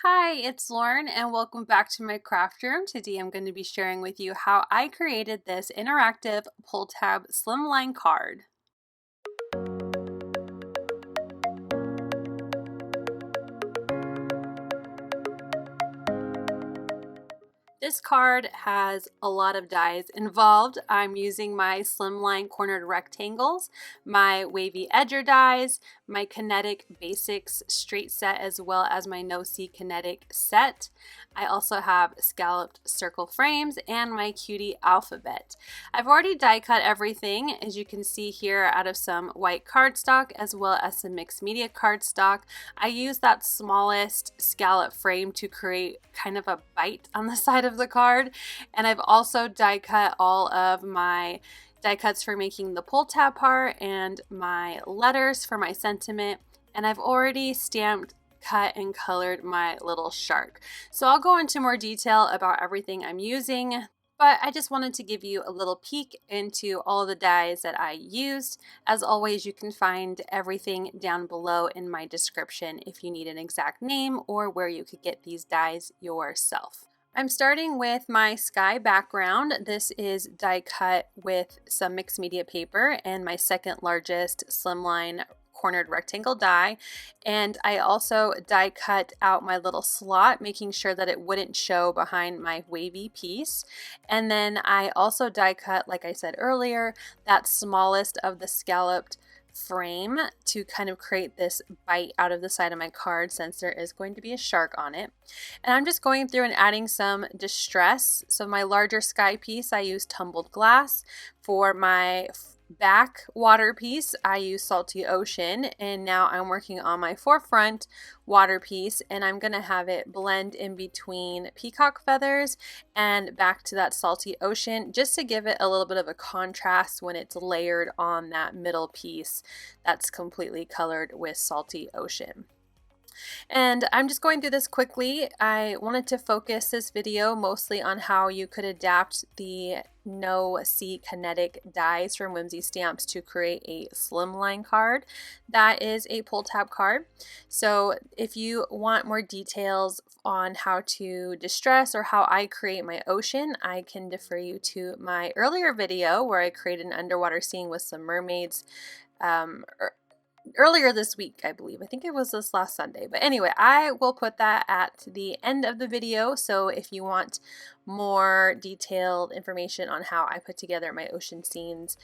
Hi, it's Lauren and welcome back to my craft room. Today I'm going to be sharing with you how I created this interactive pull tab slimline card. This card has a lot of dies involved. I'm using my slimline cornered rectangles, my wavy edger dies, my Kinetic basics straight set, as well as my No Kinetic set. I also have scalloped circle frames and my Cutie alphabet. I've already die cut everything, as you can see here, out of some white cardstock as well as some mixed media cardstock. I use that smallest scallop frame to create kind of a bite on the side of the card, and I've also die cut all of my die cuts for making the pull tab part and my letters for my sentiment, and I've already stamped, cut, and colored my little shark. So I'll go into more detail about everything I'm using, but I just wanted to give you a little peek into all of the dies that I used. As always, you can find everything down below in my description if you need an exact name or where you could get these dies yourself. I'm starting with my sky background. This is die cut with some mixed media paper and my second largest slimline cornered rectangle die, and I also die cut out my little slot, making sure that it wouldn't show behind my wavy piece. And then I also die cut, like I said earlier, that smallest of the scalloped frame to kind of create this bite out of the side of my card, since there is going to be a shark on it. And I'm just going through and adding some distress. So my larger sky piece, I use tumbled glass. For my back water piece, I use Salty Ocean, and now I'm working on my forefront water piece, and I'm gonna have it blend in between peacock feathers and back to that Salty Ocean, just to give it a little bit of a contrast when it's layered on that middle piece that's completely colored with Salty Ocean. And I'm just going through this quickly. I wanted to focus this video mostly on how you could adapt the No Kinetic dies from Whimsy Stamps to create a slimline card that is a pull tab card. So if you want more details on how to distress or how I create my ocean, I can defer you to my earlier video where I created an underwater scene with some mermaids earlier this week, I believe. I think it was this last Sunday. But anyway, I will put that at the end of the video. So if you want more detailed information on how I put together my ocean scenes,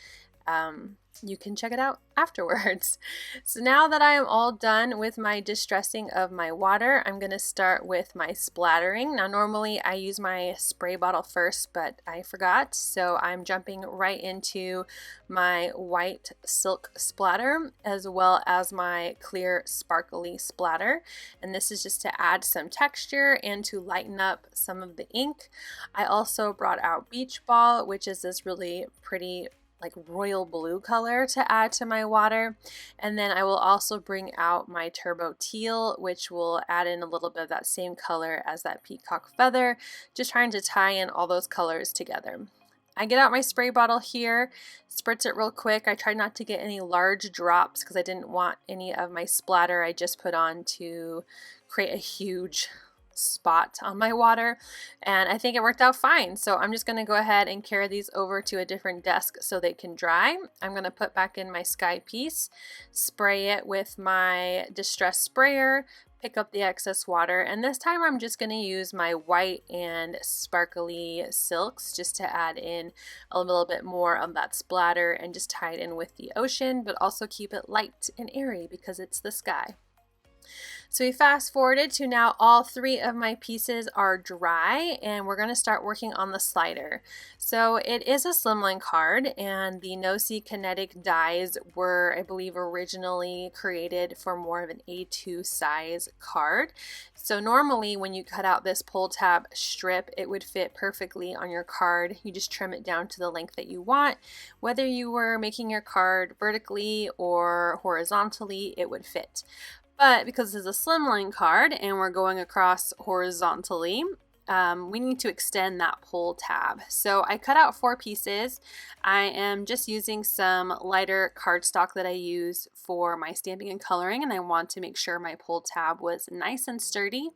you can check it out afterwards. So now that I am all done with my distressing of my water, I'm going to start with my splattering. Now normally I use my spray bottle first, but I forgot, so I'm jumping right into my white silk splatter as well as my clear sparkly splatter, and this is just to add some texture and to lighten up some of the ink. I also brought out Beach Ball, which is this really pretty like royal blue color to add to my water, and then I will also bring out my Turbo Teal, which will add in a little bit of that same color as that peacock feather, just trying to tie in all those colors together. I get out my spray bottle here, spritz it real quick. I try not to get any large drops because I didn't want any of my splatter I just put on to create a huge spot on my water, and I think it worked out fine. So I'm just going to go ahead and carry these over to a different desk so they can dry. I'm going to put back in my sky piece, spray it with my distress sprayer, pick up the excess water, and this time I'm just going to use my white and sparkly silks just to add in a little bit more of that splatter and just tie it in with the ocean, but also keep it light and airy because it's the sky. So we fast forwarded to now all three of my pieces are dry, and we're going to start working on the slider. So it is a slimline card, and the No Kinetic dies were, I believe, originally created for more of an A2 size card. So normally when you cut out this pull tab strip, it would fit perfectly on your card. You just trim it down to the length that you want. Whether you were making your card vertically or horizontally, it would fit. But because this is a slimline card and we're going across horizontally, we need to extend that pull tab. So I cut out 4 pieces. I am just using some lighter cardstock that I use for my stamping and coloring, and I want to make sure my pull tab was nice and sturdy.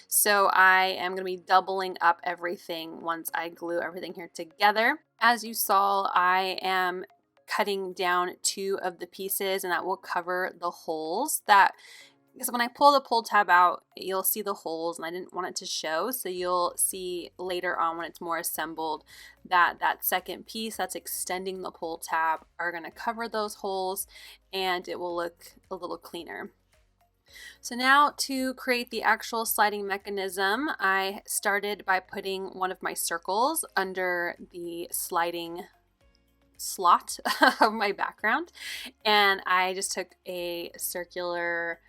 So I am going to be doubling up everything once I glue everything here together. As you saw, I am cutting down 2 of the pieces, and that will cover the holes because when I pull the pull tab out, you'll see the holes, and I didn't want it to show. So you'll see later on when it's more assembled that that second piece that's extending the pull tab are going to cover those holes, and it will look a little cleaner. So now to create the actual sliding mechanism, I started by putting one of my circles under the sliding slot of my background, and I just took a circular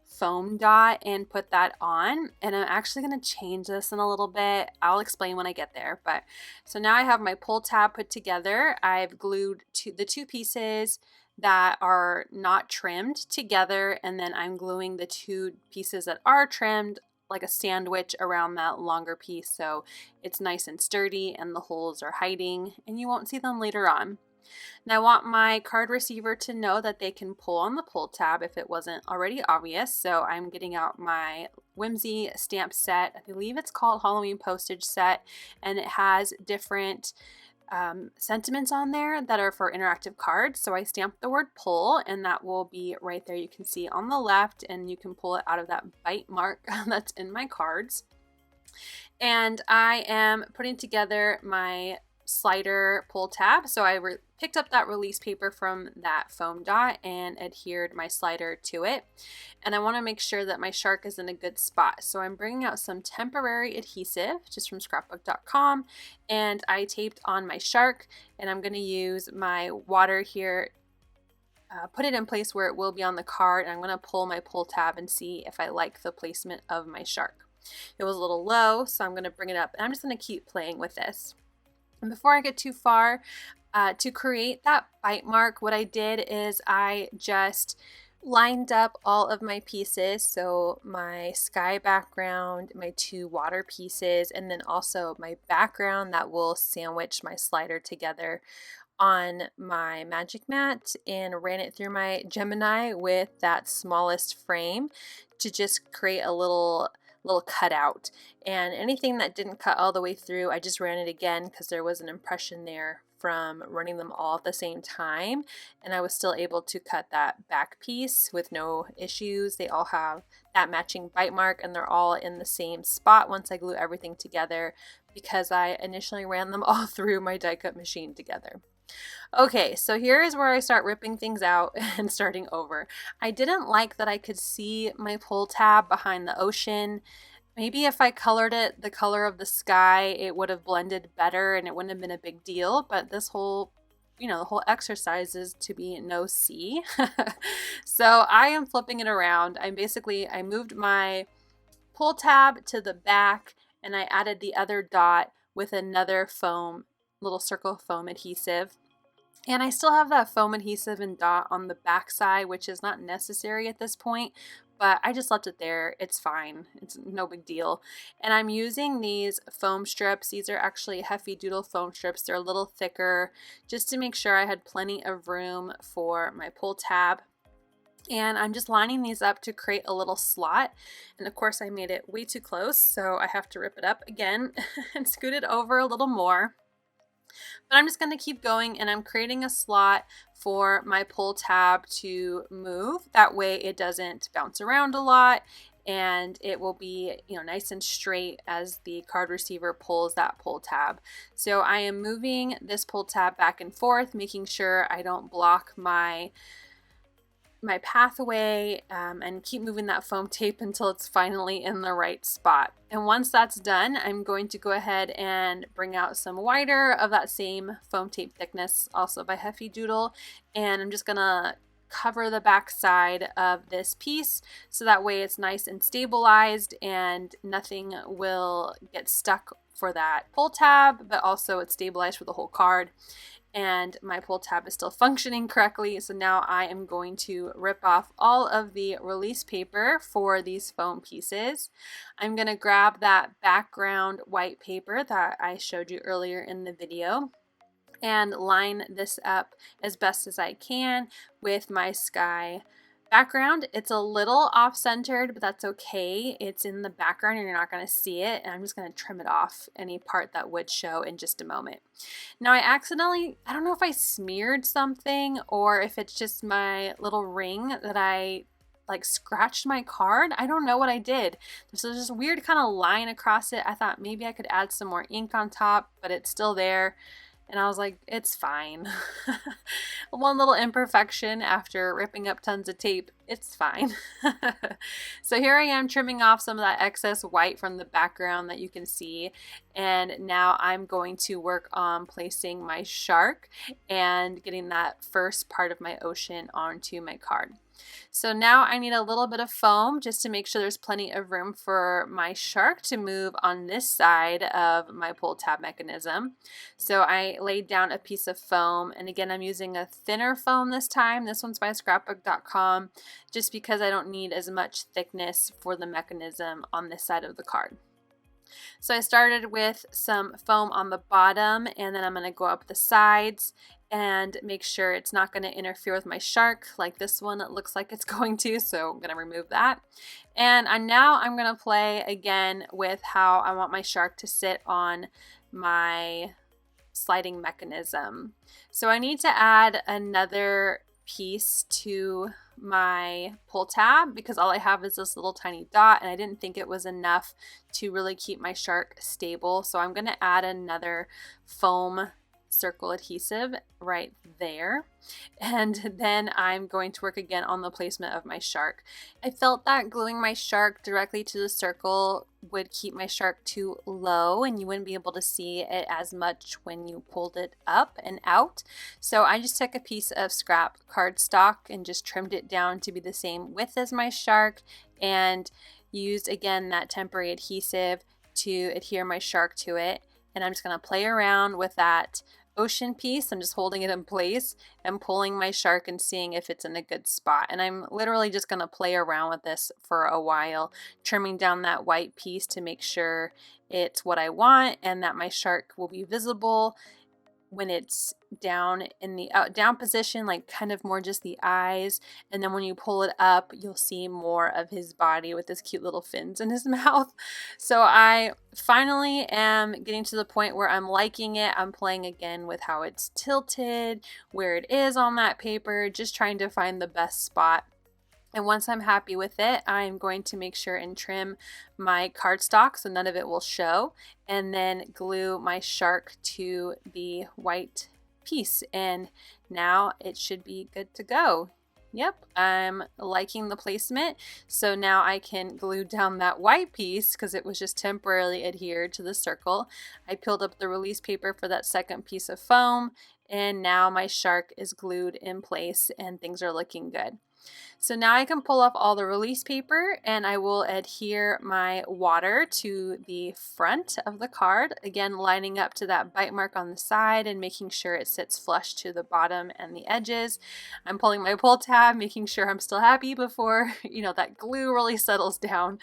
foam dot and put that on, and I'm actually going to change this in a little bit. I'll explain when I get there. But so now I have my pull tab put together. I've glued the 2 pieces that are not trimmed together, and then I'm gluing the 2 pieces that are trimmed like a sandwich around that longer piece, so it's nice and sturdy and the holes are hiding and you won't see them later on. Now I want my card receiver to know that they can pull on the pull tab if it wasn't already obvious, so I'm getting out my Whimsy stamp set. I believe it's called Halloween Postage set, and it has different sentiments on there that are for interactive cards. So I stamped the word pull, and that will be right there. You can see on the left, and you can pull it out of that bite mark that's in my cards. And I am putting together my slider pull tab. So I picked up that release paper from that foam dot and adhered my slider to it. And I want to make sure that my shark is in a good spot. So I'm bringing out some temporary adhesive just from scrapbook.com, and I taped on my shark, and I'm going to use my water here, put it in place where it will be on the card, and I'm going to pull my pull tab and see if I like the placement of my shark. It was a little low, so I'm going to bring it up, and I'm just going to keep playing with this. And before I get too far, to create that bite mark, what I did is I just lined up all of my pieces. So my sky background, my 2 water pieces, and then also my background that will sandwich my slider together on my magic mat, and ran it through my Gemini with that smallest frame to just create a little cutout. And anything that didn't cut all the way through, I just ran it again because there was an impression there from running them all at the same time, and I was still able to cut that back piece with no issues. They all have that matching bite mark, and they're all in the same spot once I glue everything together because I initially ran them all through my die cut machine together. Okay, so here is where I start ripping things out and starting over. I didn't like that I could see my pull tab behind the ocean. Maybe if I colored it the color of the sky, it would have blended better and it wouldn't have been a big deal, but this whole, the whole exercise is to be no sea. So I am flipping it around. I moved my pull tab to the back, and I added the other dot with another little circle foam adhesive. And I still have that foam adhesive and dot on the back side, which is not necessary at this point, but I just left it there. It's fine. It's no big deal. And I'm using these foam strips. These are actually Heavy Doodle foam strips. They're a little thicker, just to make sure I had plenty of room for my pull tab. And I'm just lining these up to create a little slot. And of course I made it way too close, so I have to rip it up again and scoot it over a little more. But I'm just going to keep going, and I'm creating a slot for my pull tab to move. That way it doesn't bounce around a lot, and it will be, nice and straight as the card receiver pulls that pull tab. So I am moving this pull tab back and forth, making sure I don't block my pathway, and keep moving that foam tape until it's finally in the right spot. And once that's done, I'm going to go ahead and bring out some wider of that same foam tape thickness, also by Heavy Doodle, and I'm just gonna cover the back side of this piece so that way it's nice and stabilized and nothing will get stuck for that pull tab, but also it's stabilized for the whole card. and my pull tab is still functioning correctly. So now I am going to rip off all of the release paper for these foam pieces. I'm going to grab that background white paper that I showed you earlier in the video and line this up as best as I can with my sky background. It's a little off-centered, but that's okay. It's in the background and you're not going to see it, and I'm just going to trim it off, any part that would show, in just a moment. Now I don't know if I smeared something or if it's just my little ring that I like scratched my card. I don't know what I did. There's this weird kind of line across it. I thought maybe I could add some more ink on top, but it's still there. And I was like, it's fine. One little imperfection after ripping up tons of tape, it's fine. So here I am trimming off some of that excess white from the background that you can see. And now I'm going to work on placing my shark and getting that first part of my ocean onto my card. So now I need a little bit of foam just to make sure there's plenty of room for my shark to move on this side of my pull tab mechanism. So I laid down a piece of foam, and again I'm using a thinner foam this time. This one's by scrapbook.com, just because I don't need as much thickness for the mechanism on this side of the card. So I started with some foam on the bottom, and then I'm going to go up the sides and make sure it's not going to interfere with my shark like this one it looks like it's going to, so I'm going to remove that. And now I'm going to play again with how I want my shark to sit on my sliding mechanism. So I need to add another piece to my pull tab because all I have is this little tiny dot, and I didn't think it was enough to really keep my shark stable. So I'm going to add another foam circle adhesive right there, and then I'm going to work again on the placement of my shark. I felt that gluing my shark directly to the circle would keep my shark too low and you wouldn't be able to see it as much when you pulled it up and out. So I just took a piece of scrap cardstock and just trimmed it down to be the same width as my shark, and used again that temporary adhesive to adhere my shark to it. And I'm just going to play around with that ocean piece. I'm just holding it in place and pulling my shark and seeing if it's in a good spot. And I'm literally just going to play around with this for a while, trimming down that white piece to make sure it's what I want and that my shark will be visible when it's down in the down position, like kind of more just the eyes, and then when you pull it up you'll see more of his body with his cute little fins in his mouth. So I finally am getting to the point where I'm liking it. I'm playing again with how it's tilted, where it is on that paper, just trying to find the best spot. And once I'm happy with it, I'm going to make sure and trim my cardstock so none of it will show, and then glue my shark to the white piece. And now it should be good to go. Yep, I'm liking the placement. So now I can glue down that white piece because it was just temporarily adhered to the circle. I peeled up the release paper for that second piece of foam, and now my shark is glued in place and things are looking good. So now I can pull off all the release paper, and I will adhere my water to the front of the card, again lining up to that bite mark on the side and making sure it sits flush to the bottom and the edges. I'm pulling my pull tab, making sure I'm still happy before that glue really settles down.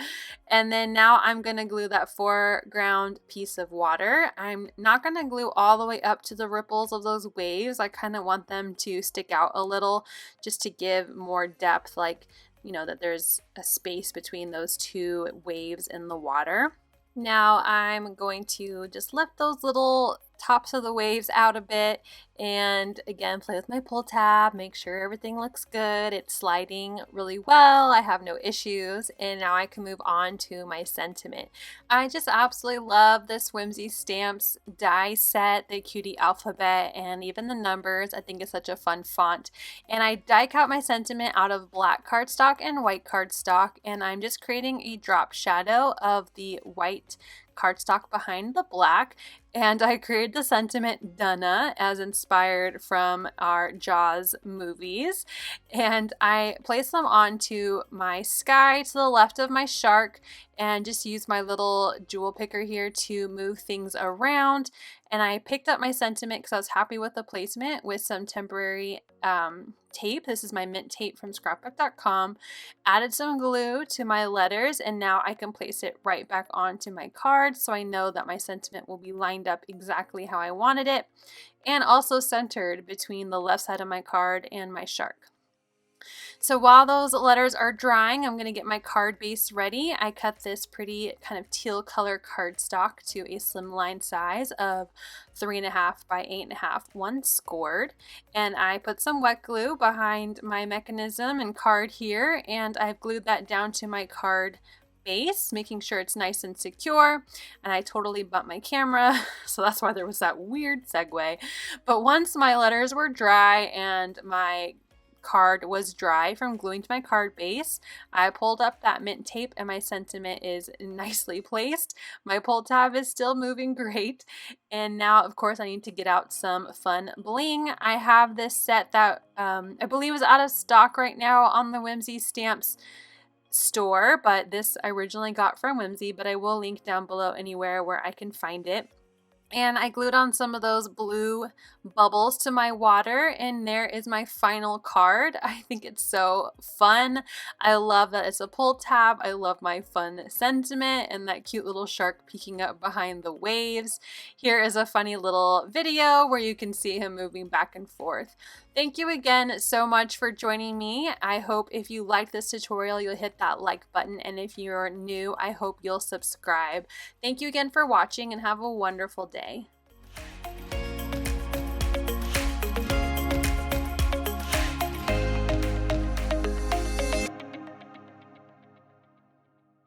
And then now I'm going to glue that foreground piece of water. I'm not going to glue all the way up to the ripples of those waves. I kind of want them to stick out a little just to give more depth, like that there's a space between those two waves in the water. Now I'm going to just lift those little tops of the waves out a bit and again play with my pull tab, make sure everything looks good. It's sliding really well, I have no issues, and now I can move on to my sentiment. I just absolutely love this Whimsy Stamps die set, the Cutie alphabet and even the numbers. I think it's such a fun font, and I die cut my sentiment out of black cardstock and white cardstock, and I'm just creating a drop shadow of the white cardstock behind the black, And I created the sentiment Dunna as inspired from our Jaws movies. And I placed them onto my sky to the left of my shark and just used my little jewel picker here to move things around. And I picked up my sentiment because I was happy with the placement with some temporary tape. This is my mint tape from scrapbook.com. Added some glue to my letters, and now I can place it right back onto my card so I know that my sentiment will be lined up exactly how I wanted it, and also centered between the left side of my card and my shark. So while those letters are drying, I'm going to get my card base ready. I cut this pretty kind of teal color cardstock to a slimline size of 3.5 by 8.5, one scored. And I put some wet glue behind my mechanism and card here, and I've glued that down to my card base, making sure it's nice and secure. And I totally bumped my camera, so that's why there was that weird segue. But once my letters were dry and my card was dry from gluing to my card base, I pulled up that mint tape and my sentiment is nicely placed. My pull tab is still moving great. And now, of course, I need to get out some fun bling. I have this set that I believe is out of stock right now on the Whimsy Stamps store, but this I originally got from Whimsy, but I will link down below anywhere where I can find it. And I glued on some of those blue bubbles to my water, and there is my final card. I think it's so fun. I love that it's a pull tab. I love my fun sentiment and that cute little shark peeking up behind the waves. Here is a funny little video where you can see him moving back and forth. Thank you again so much for joining me. I hope if you liked this tutorial, you'll hit that like button, and if you're new, I hope you'll subscribe. Thank you again for watching and have a wonderful day.